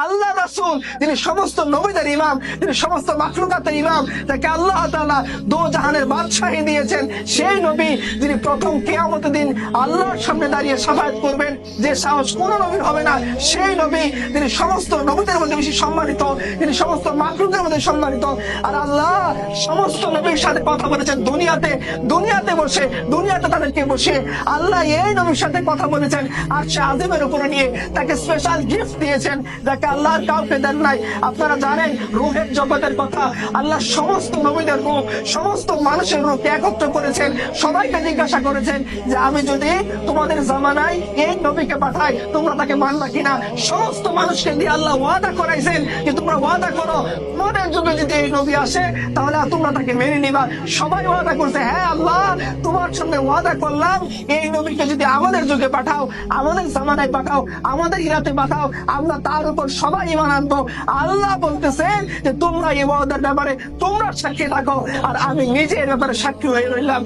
আল্লাহ রাসূল, তিনি সমস্ত নবীদের ইমাম, তিনি সমস্ত মাখলুকাতের ইমাম, তাকে আল্লাহ তাআলা দো জাহানের বাদশাহী দিয়েছেন। সেই নবী যিনি প্রথম কিয়ামতের দিন আল্লাহর সামনে দাঁড়িয়ে শাফায়াত করবেন, যে সাহস কোন নবীর হবে না। সেই নবী তিনি সমস্ত নবীদের মধ্যে বেশি সম্মানিত, তিনি সমস্ত মাখলুকের মধ্যে সম্মানিত। আর আল্লাহ সমস্ত নবীর সাথে কথা বলেছেন দুনিয়াতে বসে, দুনিয়াতে তাদেরকে বসে আল্লাহ এই নবীর সাথে কথা বলেছেন আরশে আজিমের উপরে নিয়ে, তাকে স্পেশাল গিফট দিয়েছেন যাকে আল্লাহর কাউকে দেন নাই। আপনারা জানেন রূহের জগতের কথা, আল্লাহ সমস্ত নবীদের রূহ, সমস্ত মানুষের রূহকে একত্র করেছেন। সবাইকে জিজ্ঞাসা করেছেন যে আমি যদি তোমাদের জামানায় এই নবীকে পাঠাই তোমরা তাকে মানবা কিনা। সমস্ত মানুষকে দিয়ে আল্লাহ ওয়াদা করাইছেন যে তোমরা ওয়াদা করো তোমাদের যুগে যদি এই নবী আসে তাহলে তোমরা তাকে মেনে নিবা। সবাই ওয়াদা করছে, হ্যাঁ আল্লাহ তোমার সঙ্গে ওয়াদা করলাম এই নবীকে যদি আমাদের যুগে পাঠাও, আমাদের জামানায় পাঠাও, আমাদের ইরাতে পাঠাও, আমরা তার উপর সবাই ঈমান আনবো। আল্লাহ বলতেছেন যে তোমরা এই ওয়াদার ব্যাপারে তোমরা সাক্ষী থাকো আর আমি নিজে এর ব্যাপারে সাক্ষী হয়ে রইলাম।